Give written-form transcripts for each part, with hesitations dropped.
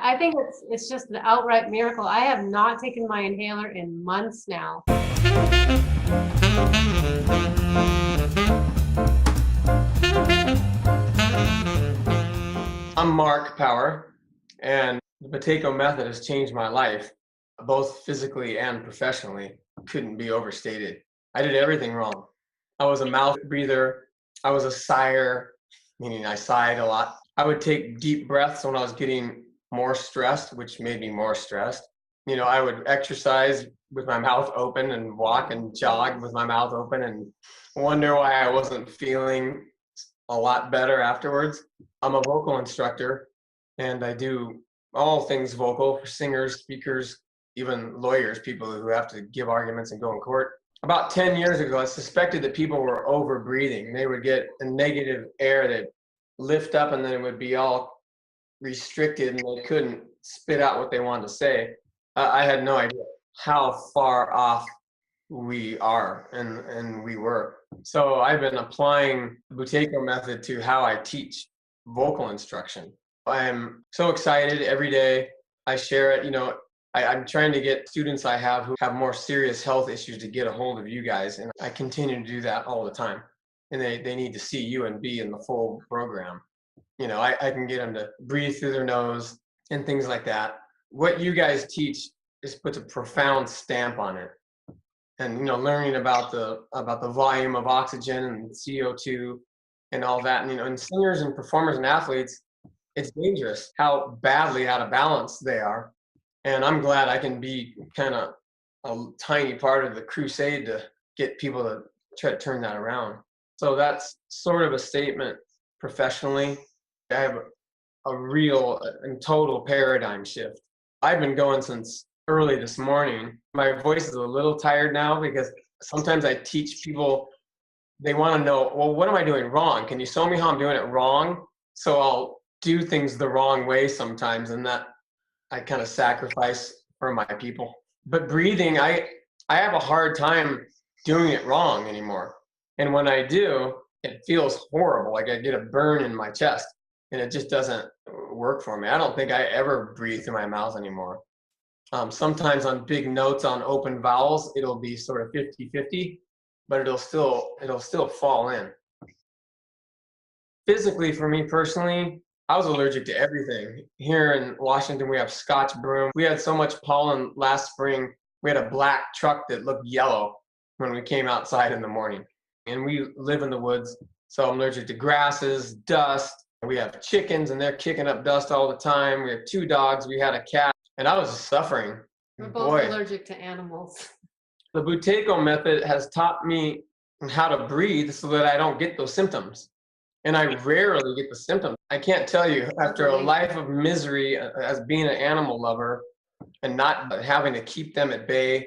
I think it's just an outright miracle. I have not taken my inhaler in months now. I'm Mark Power, and the potato method has changed my life, both physically and professionally. Couldn't be overstated. I did everything wrong. I was a mouth breather. I was a sigher, meaning I sighed a lot. I would take deep breaths when I was getting more stressed, which made me more stressed. I would exercise with my mouth open and walk and jog with my mouth open and wonder why I wasn't feeling a lot better afterwards. I'm a vocal instructor, and I do all things vocal for singers, speakers, even lawyers, people who have to give arguments and go in court. About 10 years ago, I suspected that people were over breathing. They would get a negative air that lift up and then it would be all restricted and they couldn't spit out what they wanted to say. I had no idea how far off we are and we were. So I've been applying the Buteyko method to how I teach vocal instruction. I'm so excited every day. I share it. I'm trying to get students I have who have more serious health issues to get a hold of you guys. And I continue to do that all the time. And they need to see you and be in the full program. I can get them to breathe through their nose and things like that. What you guys teach puts a profound stamp on it. And learning about the volume of oxygen and CO2 and all that. And singers and performers and athletes, it's dangerous how badly out of balance they are. And I'm glad I can be kind of a tiny part of the crusade to get people to try to turn that around. So that's sort of a statement professionally. I have a real and total paradigm shift. I've been going since early this morning. My voice is a little tired now because sometimes I teach people, they want to know, well, what am I doing wrong? Can you show me how I'm doing it wrong? So I'll do things the wrong way sometimes, and that I kind of sacrifice for my people. But breathing, I have a hard time doing it wrong anymore. And when I do, it feels horrible. Like I get a burn in my chest and it just doesn't work for me. I don't think I ever breathe through my mouth anymore. Sometimes on big notes on open vowels, it'll be sort of 50-50, but it'll still fall in. Physically, for me personally, I was allergic to everything. Here in Washington, we have Scotch broom. We had so much pollen last spring. We had a black truck that looked yellow when we came outside in the morning. And we live in the woods, so I'm allergic to grasses, dust. We have chickens, and they're kicking up dust all the time. We have 2 dogs. We had a cat. And I was suffering. We're both allergic to animals. The Buteyko method has taught me how to breathe so that I don't get those symptoms. And I rarely get the symptoms. I can't tell you, after a life of misery as being an animal lover and not having to keep them at bay.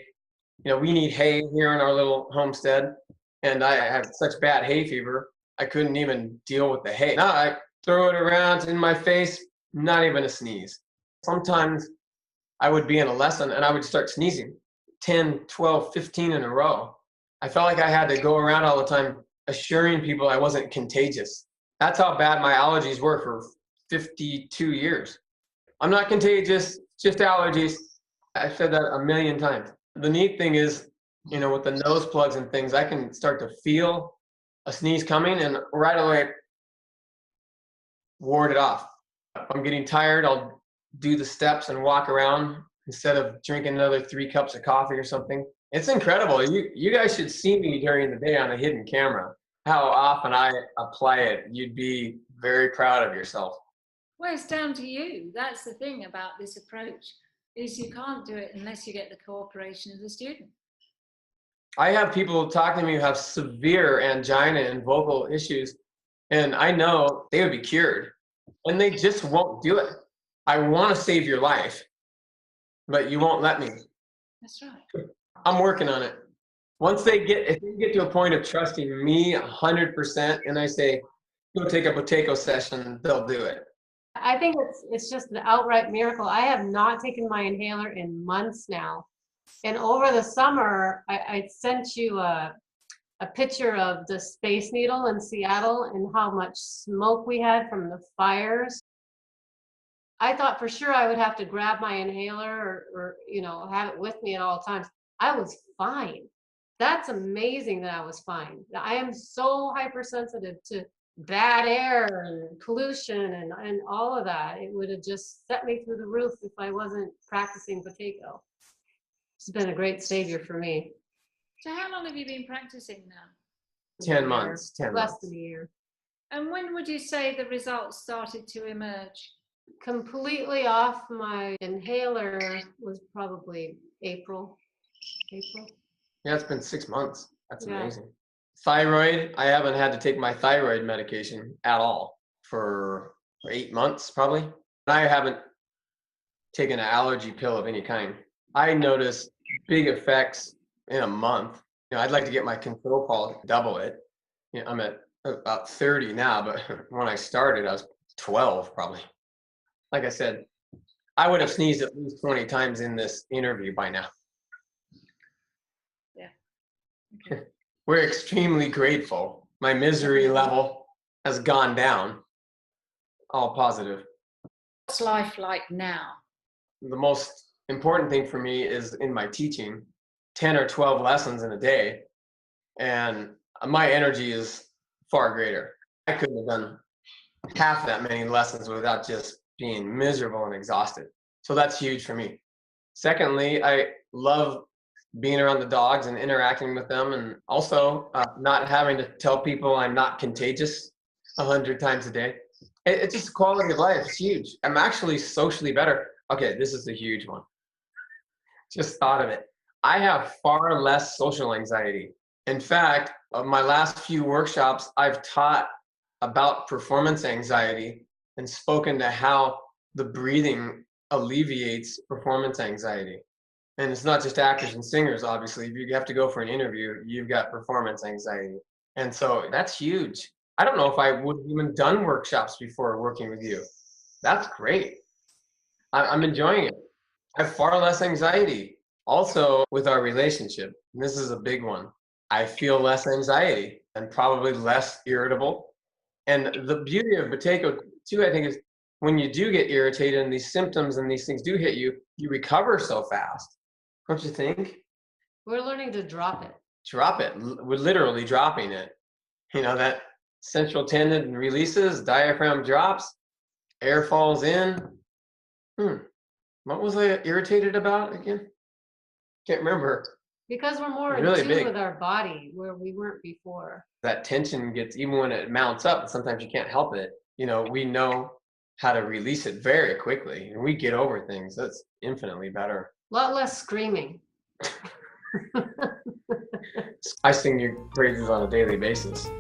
We need hay here in our little homestead. And I had such bad hay fever, I couldn't even deal with the hay. Now I throw it around in my face, not even a sneeze. Sometimes I would be in a lesson and I would start sneezing 10, 12, 15 in a row. I felt like I had to go around all the time assuring people I wasn't contagious. That's how bad my allergies were for 52 years. I'm not contagious, just allergies. I've said that a million times. The neat thing is, with the nose plugs and things, I can start to feel a sneeze coming and right away ward it off. If I'm getting tired, I'll do the steps and walk around instead of drinking another 3 cups of coffee or something. It's incredible. You guys should see me during the day on a hidden camera. How often I apply it, you'd be very proud of yourself. Well, it's down to you. That's the thing about this approach, is you can't do it unless you get the cooperation of the student. I have people talk to me who have severe angina and vocal issues, and I know they would be cured, and they just won't do it. I want to save your life, but you won't let me. That's right. I'm working on it. If they get to a point of trusting me 100%, and I say, go take a Buteyko session, they'll do it. I think it's just an outright miracle. I have not taken my inhaler in months now. And over the summer, I sent you a picture of the Space Needle in Seattle and how much smoke we had from the fires. I thought for sure I would have to grab my inhaler or have it with me at all times. I was fine. That's amazing that I was fine. I am so hypersensitive to bad air and pollution and all of that. It would have just set me through the roof if I wasn't practicing Buteyko. It's been a great savior for me. So how long have you been practicing now? 10 months. 10 Less months. than a year. And when would you say the results started to emerge? Completely off my inhaler was probably April. Yeah, it's been 6 months. That's Yeah. amazing. Thyroid, I haven't had to take my thyroid medication at all for 8 months, probably. I haven't taken an allergy pill of any kind. I noticed big effects in a month. I'd like to get my control pulse, double it. I'm at about 30 now, but when I started, I was 12 probably. Like I said, I would have sneezed at least 20 times in this interview by now. Yeah. Okay. We're extremely grateful. My misery level has gone down. All positive. What's life like now? The most important thing for me is in my teaching, 10 or 12 lessons in a day. And my energy is far greater. I couldn't have done half that many lessons without just being miserable and exhausted. So that's huge for me. Secondly, I love being around the dogs and interacting with them, and also not having to tell people I'm not contagious 100 times a day. It's just quality of life. It's huge. I'm actually socially better. Okay, this is a huge one. Just thought of it. I have far less social anxiety. In fact, of my last few workshops, I've taught about performance anxiety and spoken to how the breathing alleviates performance anxiety. And it's not just actors and singers, obviously. If you have to go for an interview, you've got performance anxiety. And so that's huge. I don't know if I would have even done workshops before working with you. That's great. I'm enjoying it. I have far less anxiety. Also, with our relationship, and this is a big one, I feel less anxiety and probably less irritable. And the beauty of Buteyko, too, I think, is when you do get irritated and these symptoms and these things do hit you, you recover so fast. Don't you think? We're learning to drop it. Drop it. We're literally dropping it. That central tendon releases, diaphragm drops, air falls in. What was I irritated about again? Can't remember. Because we're more in Really tune big. with our body where we weren't before. That tension gets, even when it mounts up, sometimes you can't help it. We know how to release it very quickly, and we get over things. That's infinitely better. A lot less screaming. I sing your praises on a daily basis.